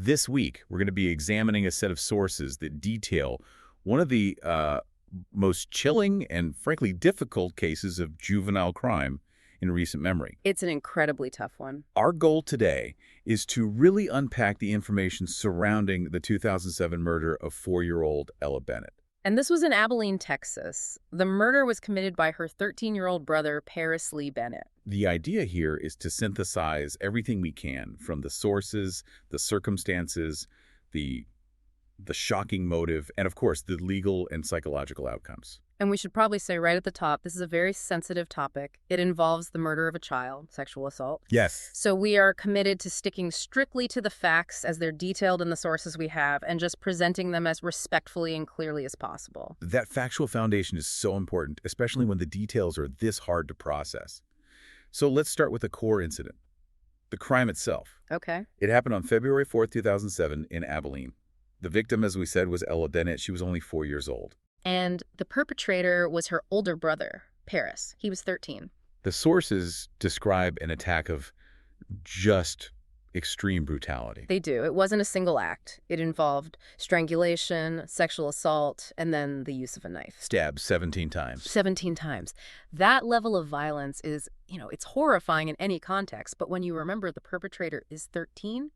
This week, we're going to be examining a set of sources that detail one of the most chilling and, frankly, difficult cases of juvenile crime in recent memory. It's an incredibly tough one. Our goal today is to really unpack the information surrounding the 2007 murder of 4-year-old Ella Bennett. And this was in Abilene, Texas. The murder was committed by her 13-year-old brother, Paris Lee Bennett. The idea here is to synthesize everything we can from the sources, the circumstances, the shocking motive, and of course, the legal and psychological outcomes. And we should probably say right at the top, this is a very sensitive topic. It involves the murder of a child, sexual assault. Yes. So we are committed to sticking strictly to the facts as they're detailed in the sources we have and just presenting them as respectfully and clearly as possible. That factual foundation is so important, especially when the details are this hard to process. So let's start with the core incident, the crime itself. Okay. It happened on February 4th, 2007 in Abilene. The victim, as we said, was Ella Bennett. She was only 4 years old. And the perpetrator was her older brother, Paris. He was 13. The sources describe an attack of just extreme brutality. They do. It wasn't a single act. It involved strangulation, sexual assault, and then the use of a knife. Stabbed 17 times. 17 times. That level of violence is, it's horrifying in any context, but when you remember the perpetrator is 13,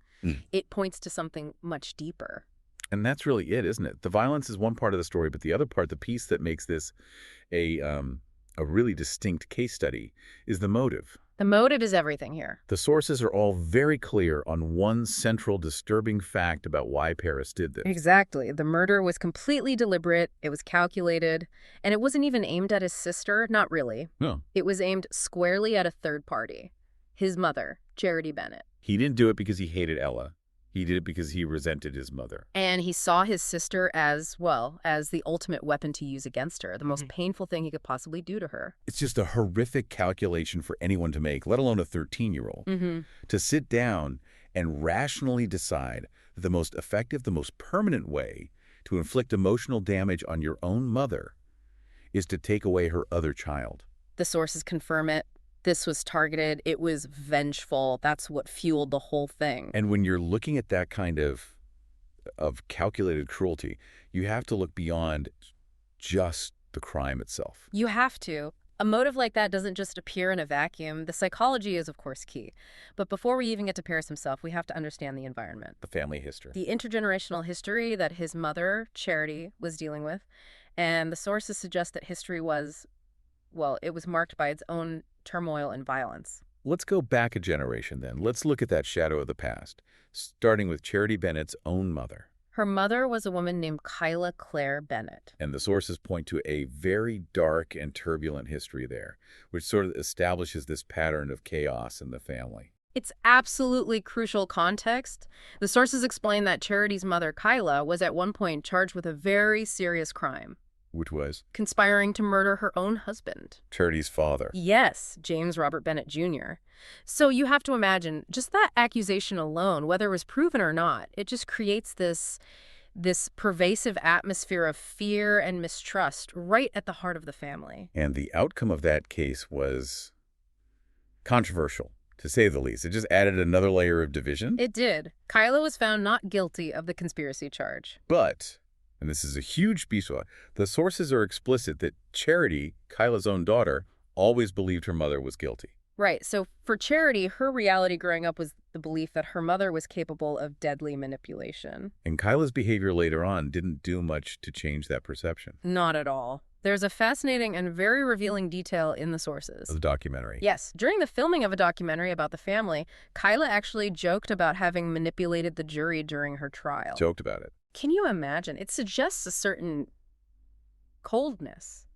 it points to something much deeper. And that's really it, isn't it? The violence is one part of the story, but the other part, the piece that makes this a really distinct case study, is the motive. The motive is everything here. The sources are all very clear on one central disturbing fact about why Paris did this. Exactly. The murder was completely deliberate, it was calculated, and it wasn't even aimed at his sister, not really. No. It was aimed squarely at a third party, his mother, Charity Bennett. He didn't do it because he hated Ella. He did it because he resented his mother. And he saw his sister as, well, as the ultimate weapon to use against her, the most painful thing he could possibly do to her. It's just a horrific calculation for anyone to make, let alone a 13-year-old. To sit down and rationally decide that the most effective, the most permanent way to inflict emotional damage on your own mother is to take away her other child. The sources confirm it. This was targeted. It was vengeful. That's what fueled the whole thing. And when you're looking at that kind of calculated cruelty, you have to look beyond just the crime itself. You have to. A motive like that doesn't just appear in a vacuum. The psychology is, of course, key. But before we even get to Paris himself, we have to understand the environment. The family history. The intergenerational history that his mother, Charity, was dealing with. And the sources suggest that history was, well, it was marked by its own turmoil and violence. Let's go back a generation then. Let's look at that shadow of the past, starting with Charity Bennett's own mother. Her mother was a woman named Kyla Claire Bennett. And the sources point to a very dark and turbulent history there, which sort of establishes this pattern of chaos in the family. It's absolutely crucial context. The sources explain that Charity's mother, Kyla, was at one point charged with a very serious crime. Which was? Conspiring to murder her own husband. Charity's father. Yes, James Robert Bennett Jr. So you have to imagine, just that accusation alone, whether it was proven or not, it just creates this pervasive atmosphere of fear and mistrust right at the heart of the family. And the outcome of that case was controversial, to say the least. It just added another layer of division. It did. Kyla was found not guilty of the conspiracy charge. But, and this is a huge piece of it, the sources are explicit that Charity, Kyla's own daughter, always believed her mother was guilty. Right. So for Charity, her reality growing up was the belief that her mother was capable of deadly manipulation. And Kyla's behavior later on didn't do much to change that perception. Not at all. There's a fascinating and very revealing detail in the sources. Of the documentary. Yes. During the filming of a documentary about the family, Kyla actually joked about having manipulated the jury during her trial. Joked about it. Can you imagine? It suggests a certain coldness,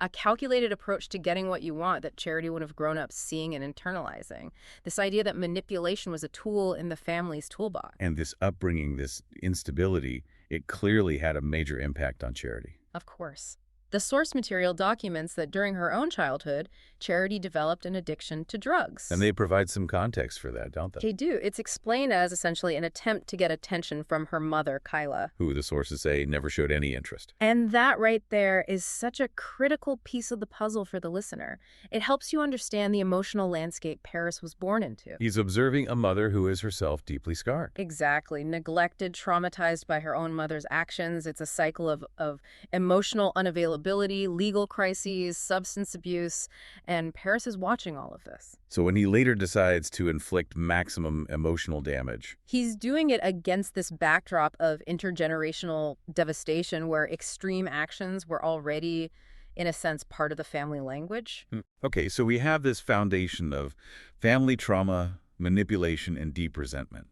a calculated approach to getting what you want that Charity would have grown up seeing and internalizing. This idea that manipulation was a tool in the family's toolbox. And this upbringing, this instability, it clearly had a major impact on Charity. Of course. The source material documents that during her own childhood, Charity developed an addiction to drugs. And they provide some context for that, don't they? They do. It's explained as essentially an attempt to get attention from her mother, Kyla. Who the sources say never showed any interest. And that right there is such a critical piece of the puzzle for the listener. It helps you understand the emotional landscape Paris was born into. He's observing a mother who is herself deeply scarred. Exactly. Neglected, traumatized by her own mother's actions. It's a cycle of emotional unavailability, legal crises, substance abuse, and Paris is watching all of this. So when he later decides to inflict maximum emotional damage, he's doing it against this backdrop of intergenerational devastation where extreme actions were already, in a sense, part of the family language. Okay, so we have this foundation of family trauma, manipulation, and deep resentment.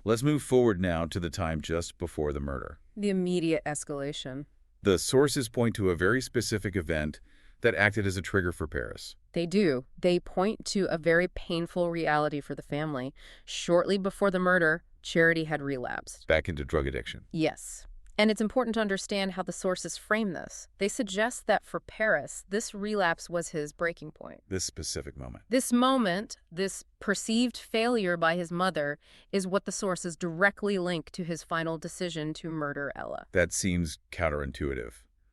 Let's move forward now to the time just before the murder. The immediate escalation. The sources point to a very specific event that acted as a trigger for Paris. They do. They point to a very painful reality for the family. Shortly before the murder, Charity had relapsed. Back into drug addiction. Yes. And it's important to understand how the sources frame this. They suggest that for Paris, this relapse was his breaking point. This specific moment. This moment, this perceived failure by his mother, is what the sources directly link to his final decision to murder Ella. That seems counterintuitive.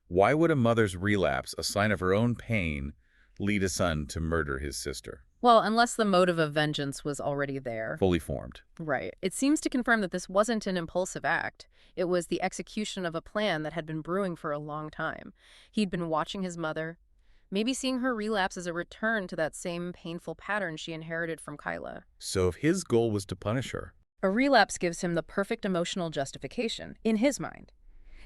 Why would a mother's relapse, a sign of her own pain, lead a son to murder his sister? Well, unless the motive of vengeance was already there. Fully formed. Right. It seems to confirm that this wasn't an impulsive act. It was the execution of a plan that had been brewing for a long time. He'd been watching his mother, maybe seeing her relapse as a return to that same painful pattern she inherited from Kyla. So if his goal was to punish her, a relapse gives him the perfect emotional justification, in his mind.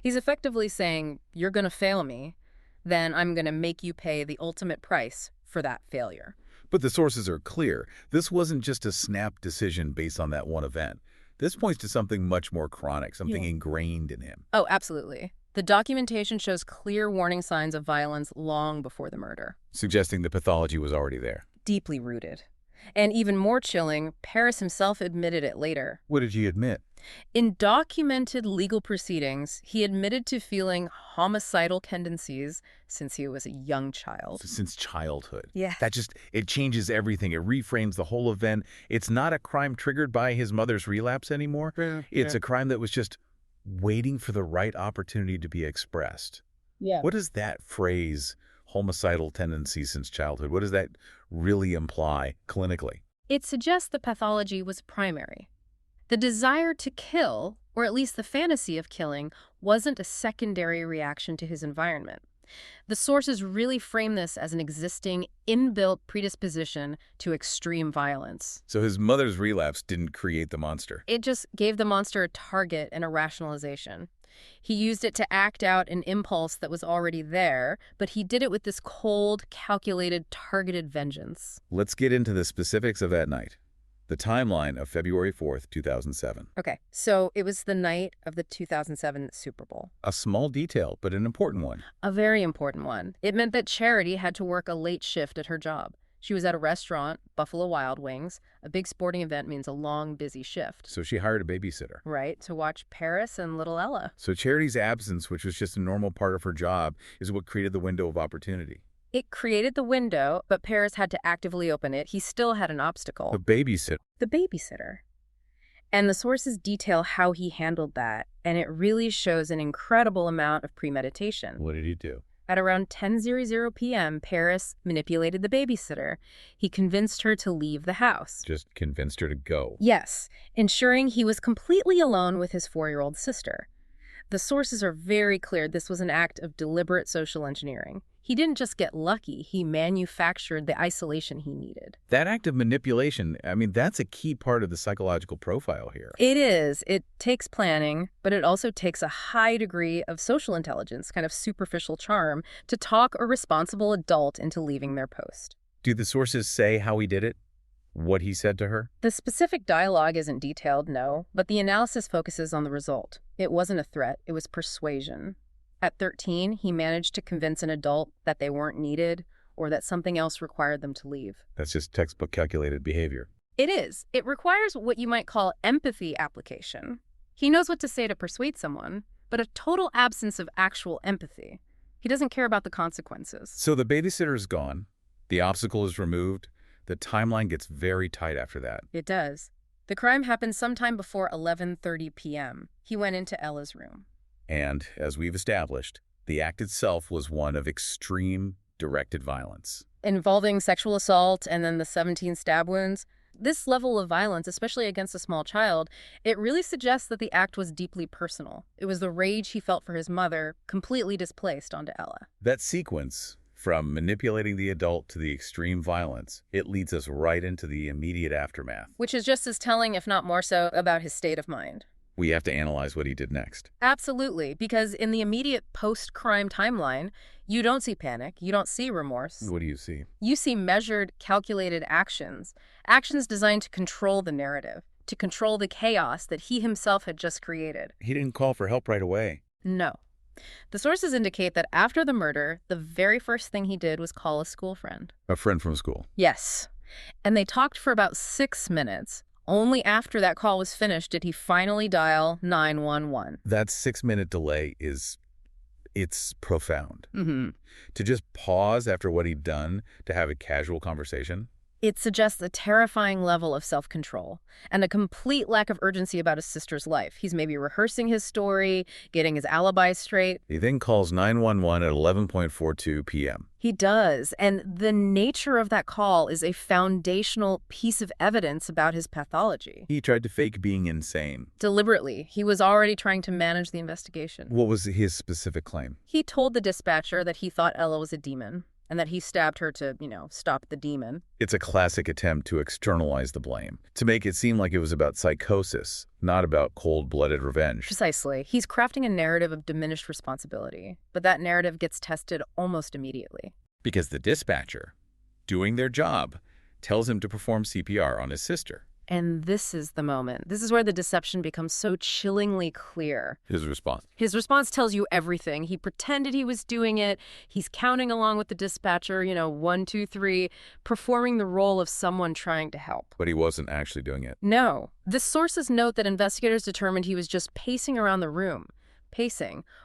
He's effectively saying, you're going to fail me, then I'm going to make you pay the ultimate price for that failure. But the sources are clear. This wasn't just a snap decision based on that one event. This points to something much more chronic, something ingrained in him. Oh, absolutely. The documentation shows clear warning signs of violence long before the murder. Suggesting the pathology was already there. Deeply rooted. And even more chilling, Paris himself admitted it later. What did he admit? In documented legal proceedings, he admitted to feeling homicidal tendencies since he was a young child. Since childhood. Yeah. It changes everything. It reframes the whole event. It's not a crime triggered by his mother's relapse anymore. It's a crime that was just waiting for the right opportunity to be expressed. Yeah. What does that phrase, homicidal tendencies since childhood, what does that really imply clinically? It suggests the pathology was primary. The desire to kill, or at least the fantasy of killing, wasn't a secondary reaction to his environment. The sources really frame this as an existing, inbuilt predisposition to extreme violence. So his mother's relapse didn't create the monster. It just gave the monster a target and a rationalization. He used it to act out an impulse that was already there, but he did it with this cold, calculated, targeted vengeance. Let's get into the specifics of that night. The timeline of February 4th, 2007. Okay, so it was the night of the 2007 Super Bowl. A small detail, but an important one. A very important one. It meant that Charity had to work a late shift at her job. She was at a restaurant, Buffalo Wild Wings. A big sporting event means a long, busy shift. So she hired a babysitter. Right, to watch Paris and little Ella. So Charity's absence, which was just a normal part of her job, is what created the window of opportunity. It created the window, but Paris had to actively open it. He still had an obstacle. The babysitter. The babysitter. And the sources detail how he handled that, and it really shows an incredible amount of premeditation. What did he do? At around 10:00 p.m., Paris manipulated the babysitter. He convinced her to leave the house. Just convinced her to go. Yes, ensuring he was completely alone with his 4-year-old sister. The sources are very clear this was an act of deliberate social engineering. He didn't just get lucky, he manufactured the isolation he needed. That act of manipulation, that's a key part of the psychological profile here. It is. It takes planning, but it also takes a high degree of social intelligence, kind of superficial charm, to talk a responsible adult into leaving their post. Do the sources say how he did it? What he said to her? The specific dialogue isn't detailed, no, but the analysis focuses on the result. It wasn't a threat, it was persuasion. At 13, he managed to convince an adult that they weren't needed or that something else required them to leave. That's just textbook calculated behavior. It is. It requires what you might call empathy application. He knows what to say to persuade someone, but a total absence of actual empathy. He doesn't care about the consequences. So the babysitter is gone. The obstacle is removed. The timeline gets very tight after that. It does. The crime happened sometime before 11:30 p.m. He went into Ella's room. And, as we've established, the act itself was one of extreme, directed violence. Involving sexual assault and then the 17 stab wounds. This level of violence, especially against a small child, it really suggests that the act was deeply personal. It was the rage he felt for his mother, completely displaced onto Ella. That sequence, from manipulating the adult to the extreme violence, it leads us right into the immediate aftermath. Which is just as telling, if not more so, about his state of mind. We have to analyze what he did next. Absolutely, because in the immediate post-crime timeline, you don't see panic, you don't see remorse. What do you see? You see measured, calculated actions. Actions designed to control the narrative, to control the chaos that he himself had just created. He didn't call for help right away. No. The sources indicate that after the murder, the very first thing he did was call a school friend. A friend from school. Yes. And they talked for about 6 minutes. Only after that call was finished did he finally dial 911. That 6-minute delay it's profound. Mm-hmm. To just pause after what he'd done to have a casual conversation. It suggests a terrifying level of self-control and a complete lack of urgency about his sister's life. He's maybe rehearsing his story, getting his alibi straight. He then calls 911 at 11:42 p.m. He does, and the nature of that call is a foundational piece of evidence about his pathology. He tried to fake being insane. Deliberately, he was already trying to manage the investigation. What was his specific claim? He told the dispatcher that he thought Ella was a demon, and that he stabbed her to, stop the demon. It's a classic attempt to externalize the blame, to make it seem like it was about psychosis, not about cold-blooded revenge. Precisely. He's crafting a narrative of diminished responsibility, but that narrative gets tested almost immediately. Because the dispatcher, doing their job, tells him to perform CPR on his sister. And this is the moment. This is where the deception becomes so chillingly clear. His response. His response tells you everything. He pretended he was doing it. He's counting along with the dispatcher, 1, 2, 3, performing the role of someone trying to help. But he wasn't actually doing it. No. The sources note that investigators determined he was just pacing around the room,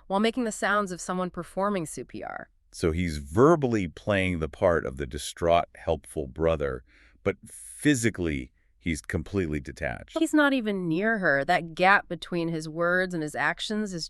while making the sounds of someone performing CPR. So he's verbally playing the part of the distraught, helpful brother, but physically he's completely detached. He's not even near her. That gap between his words and his actions is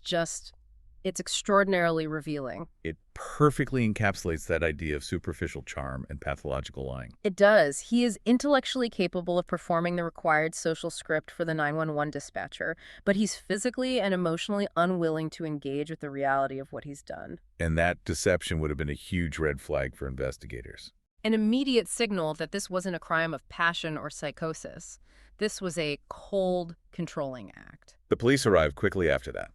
it's extraordinarily revealing. It perfectly encapsulates that idea of superficial charm and pathological lying. It does. He is intellectually capable of performing the required social script for the 911 dispatcher, but he's physically and emotionally unwilling to engage with the reality of what he's done. And that deception would have been a huge red flag for investigators. An immediate signal that this wasn't a crime of passion or psychosis. This was a cold, controlling act. The police arrived quickly after that.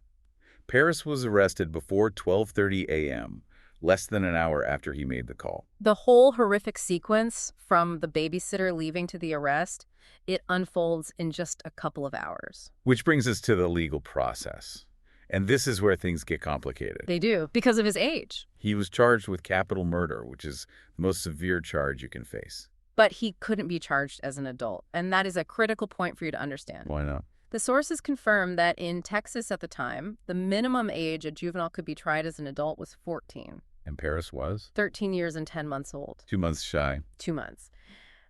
Paris was arrested before 12:30 a.m., less than an hour after he made the call. The whole horrific sequence, from the babysitter leaving to the arrest, it unfolds in just a couple of hours. Which brings us to the legal process. And this is where things get complicated. They do, because of his age. He was charged with capital murder, which is the most severe charge you can face. But he couldn't be charged as an adult, and that is a critical point for you to understand. Why not? The sources confirm that in Texas at the time, the minimum age a juvenile could be tried as an adult was 14. And Paris was? 13 years and 10 months old. 2 months shy. 2 months.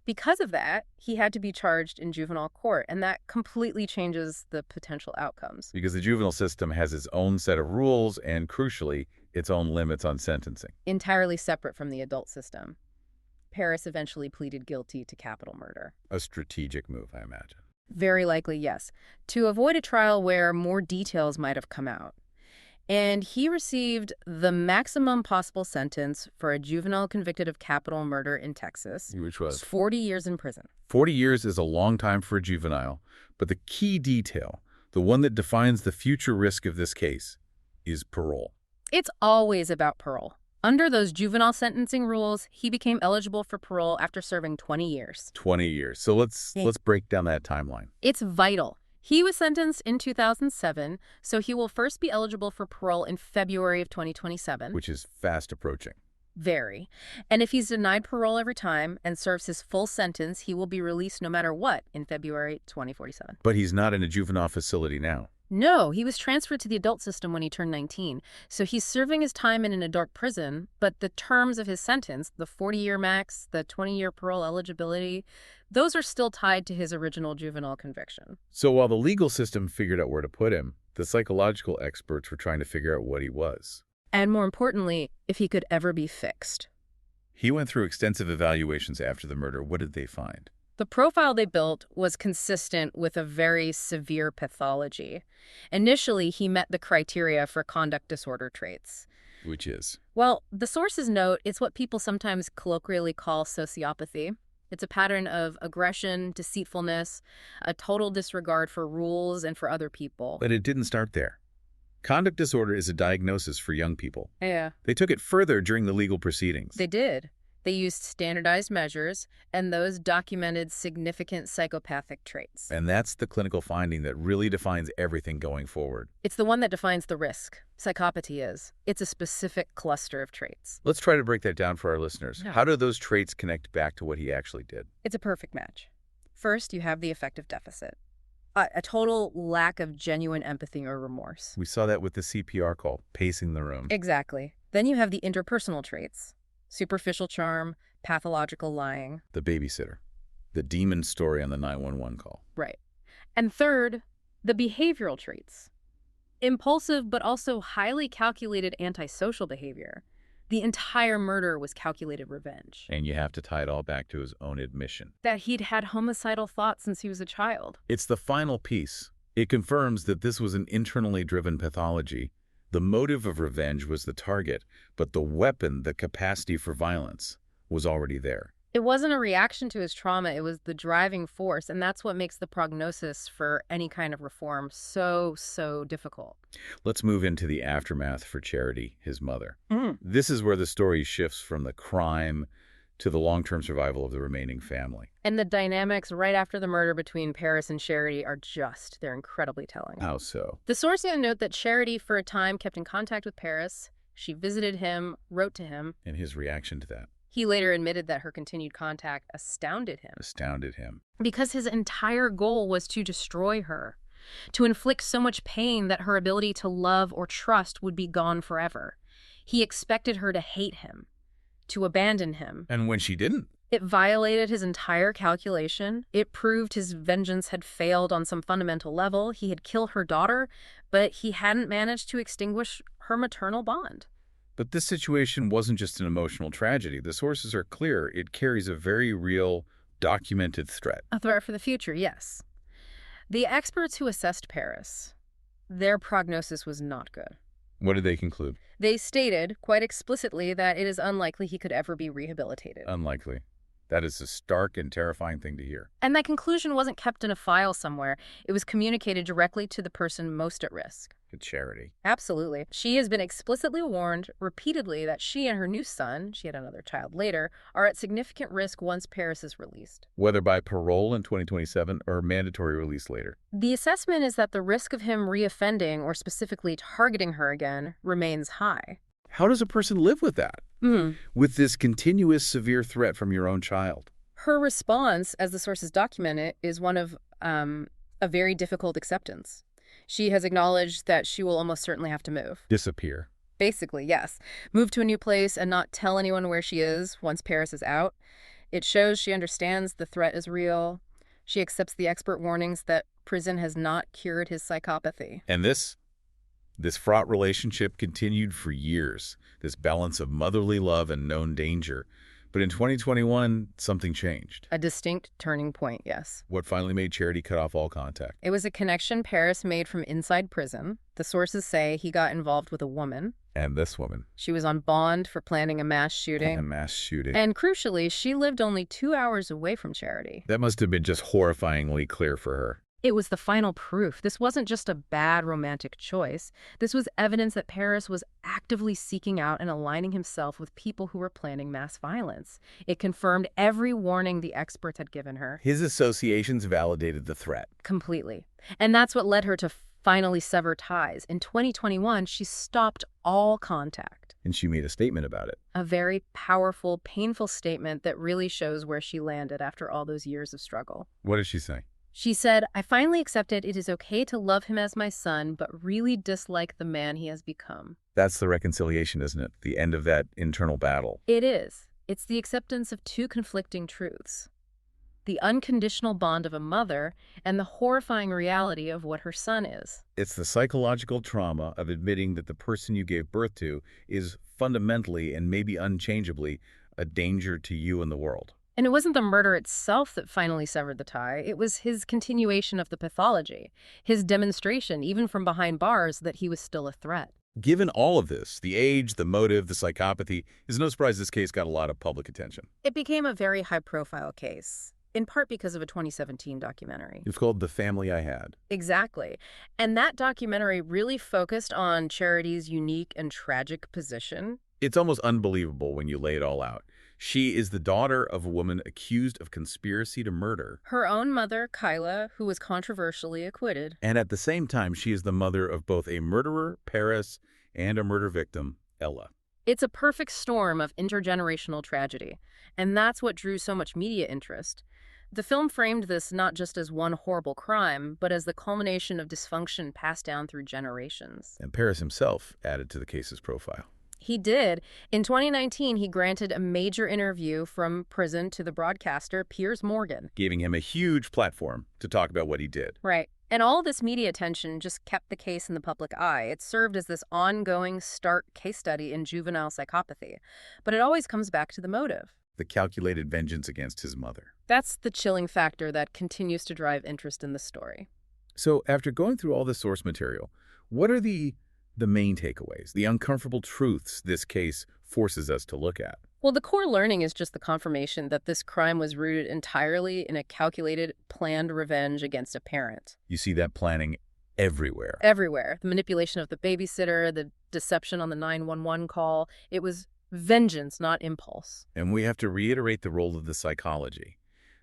Because of that, he had to be charged in juvenile court, and that completely changes the potential outcomes. Because the juvenile system has its own set of rules and, crucially, its own limits on sentencing. Entirely separate from the adult system. Paris eventually pleaded guilty to capital murder. A strategic move, I imagine. Very likely, yes, to avoid a trial where more details might have come out. And he received the maximum possible sentence for a juvenile convicted of capital murder in Texas. Which was? 40 years in prison. 40 years is a long time for a juvenile, but the key detail, the one that defines the future risk of this case, is parole. It's always about parole. Under those juvenile sentencing rules, he became eligible for parole after serving 20 years. 20 years. So let's break down that timeline. It's vital. He was sentenced in 2007, so he will first be eligible for parole in February of 2027. Which is fast approaching. Very. And if he's denied parole every time and serves his full sentence, he will be released no matter what in February 2047. But he's not in a juvenile facility now. No, he was transferred to the adult system when he turned 19. So he's serving his time in an adult prison, but the terms of his sentence, the 40-year max, the 20-year parole eligibility, those are still tied to his original juvenile conviction. So while the legal system figured out where to put him, the psychological experts were trying to figure out what he was. And more importantly, if he could ever be fixed. He went through extensive evaluations after the murder. What did they find? The profile they built was consistent with a very severe pathology. Initially, he met the criteria for conduct disorder traits. Which is? Well, the sources note it's what people sometimes colloquially call sociopathy. It's a pattern of aggression, deceitfulness, a total disregard for rules and for other people. But it didn't start there. Conduct disorder is a diagnosis for young people. Yeah. They took it further during the legal proceedings. They did. They used standardized measures, and those documented significant psychopathic traits. And that's the clinical finding that really defines everything going forward. It's the one that defines the risk. Psychopathy is. It's a specific cluster of traits. Let's try to break that down for our listeners. Yeah. How do those traits connect back to what he actually did? It's a perfect match. First, you have the affective deficit. A total lack of genuine empathy or remorse. We saw that with the CPR call, pacing the room. Exactly. Then you have the interpersonal traits. Superficial charm, pathological lying. The babysitter. The demon story on the 911 call. Right. And third, the behavioral traits. Impulsive but also highly calculated antisocial behavior. The entire murder was calculated revenge. And you have to tie it all back to his own admission. That he'd had homicidal thoughts since he was a child. It's the final piece. It confirms that this was an internally driven pathology. The motive of revenge was the target, but the weapon, the capacity for violence, was already there. It wasn't a reaction to his trauma, it was the driving force, and that's what makes the prognosis for any kind of reform so difficult. Let's move into the aftermath for Charity, his mother. This is where the story shifts from the crime to the long-term survival of the remaining family. And the dynamics right after the murder between Paris and Charity are they're incredibly telling. How so? The sources note that Charity, for a time, kept in contact with Paris. She visited him, wrote to him. And his reaction to that? He later admitted that her continued contact astounded him. Astounded him. Because his entire goal was to destroy her, to inflict so much pain that her ability to love or trust would be gone forever. He expected her to hate him, to abandon him. And when she didn't? It violated his entire calculation. It proved his vengeance had failed on some fundamental level. He had killed her daughter, but he hadn't managed to extinguish her maternal bond. But this situation wasn't just an emotional tragedy. The sources are clear. It carries a very real, documented threat. A threat for the future, yes. The experts who assessed Paris, their prognosis was not good. What did they conclude? They stated quite explicitly that it is unlikely he could ever be rehabilitated. Unlikely. That is a stark and terrifying thing to hear. And that conclusion wasn't kept in a file somewhere. It was communicated directly to the person most at risk. Charity. Absolutely. She has been explicitly warned repeatedly that she and her new son, she had another child later, are at significant risk once Paris is released. Whether by parole in 2027 or mandatory release later. The assessment is that the risk of him reoffending or specifically targeting her again remains high. How does a person live with that? With this continuous severe threat from your own child? Her response, as the sources document it, is one of a very difficult acceptance. She has acknowledged that she will almost certainly have to move. Disappear. Basically, yes. Move to a new place and not tell anyone where she is once Paris is out. It shows she understands the threat is real. She accepts the expert warnings that prison has not cured his psychopathy. And this fraught relationship continued for years, this balance of motherly love and known danger. But in 2021, something changed. A distinct turning point, yes. What finally made Charity cut off all contact? It was a connection Paris made from inside prison. The sources say he got involved with a woman. And this woman. She was on bond for planning a mass shooting. And crucially, she lived only 2 hours away from Charity. That must have been just horrifyingly clear for her. It was the final proof. This wasn't just a bad romantic choice. This was evidence that Paris was actively seeking out and aligning himself with people who were planning mass violence. It confirmed every warning the experts had given her. His associations validated the threat. Completely. And that's what led her to finally sever ties. In 2021, she stopped all contact. And she made a statement about it. A very powerful, painful statement that really shows where she landed after all those years of struggle. What did she say? She said, "I finally accepted it is okay to love him as my son, but really dislike the man he has become." That's the reconciliation, isn't it? The end of that internal battle. It is. It's the acceptance of two conflicting truths: the unconditional bond of a mother and the horrifying reality of what her son is. It's the psychological trauma of admitting that the person you gave birth to is fundamentally and maybe unchangeably a danger to you and the world. And it wasn't the murder itself that finally severed the tie. It was his continuation of the pathology, his demonstration, even from behind bars, that he was still a threat. Given all of this, the age, the motive, the psychopathy, it's no surprise this case got a lot of public attention. It became a very high-profile case, in part because of a 2017 documentary. It's called The Family I Had. Exactly. And that documentary really focused on Charity's unique and tragic position. It's almost unbelievable when you lay it all out. She is the daughter of a woman accused of conspiracy to murder. Her own mother, Kyla, who was controversially acquitted. And at the same time, she is the mother of both a murderer, Paris, and a murder victim, Ella. It's a perfect storm of intergenerational tragedy, and that's what drew so much media interest. The film framed this not just as one horrible crime, but as the culmination of dysfunction passed down through generations. And Paris himself added to the case's profile. He did. In 2019, he granted a major interview from prison to the broadcaster Piers Morgan, giving him a huge platform to talk about what he did. Right. And all this media attention just kept the case in the public eye. It served as this ongoing, stark case study in juvenile psychopathy. But it always comes back to the motive. The calculated vengeance against his mother. That's the chilling factor that continues to drive interest in the story. So after going through all the source material, what are the main takeaways, the uncomfortable truths this case forces us to look at? Well, the core learning is just the confirmation that this crime was rooted entirely in a calculated, planned revenge against a parent. You see that planning everywhere. Everywhere. The manipulation of the babysitter, the deception on the 911 call. It was vengeance, not impulse. And we have to reiterate the role of the psychology,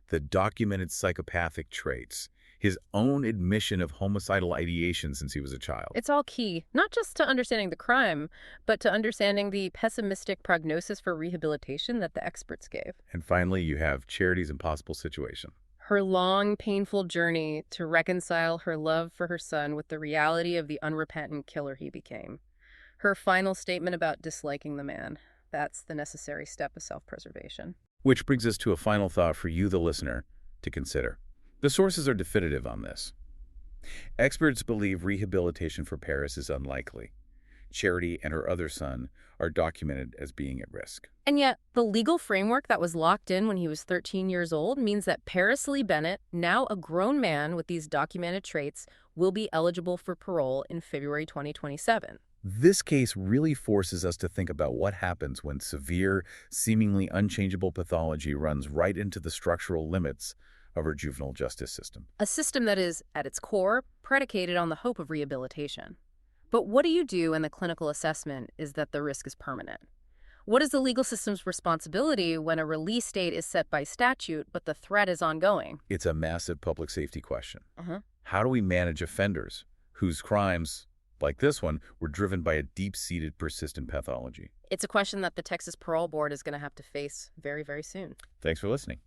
the documented psychopathic traits, his own admission of homicidal ideation since he was a child. It's all key, not just to understanding the crime, but to understanding the pessimistic prognosis for rehabilitation that the experts gave. And finally, you have Charity's impossible situation. Her long, painful journey to reconcile her love for her son with the reality of the unrepentant killer he became. Her final statement about disliking the man. That's the necessary step of self-preservation. Which brings us to a final thought for you, the listener, to consider. The sources are definitive on this. Experts believe rehabilitation for Paris is unlikely. Charity and her other son are documented as being at risk. And yet, the legal framework that was locked in when he was 13 years old means that Paris Lee Bennett, now a grown man with these documented traits, will be eligible for parole in February 2027. This case really forces us to think about what happens when severe, seemingly unchangeable pathology runs right into the structural limits of our juvenile justice system. A system that is, at its core, predicated on the hope of rehabilitation. But what do you do when the clinical assessment is that the risk is permanent? What is the legal system's responsibility when a release date is set by statute, but the threat is ongoing? It's a massive public safety question. Uh-huh. How do we manage offenders whose crimes, like this one, were driven by a deep-seated, persistent pathology? It's a question that the Texas Parole Board is going to have to face very, very soon. Thanks for listening.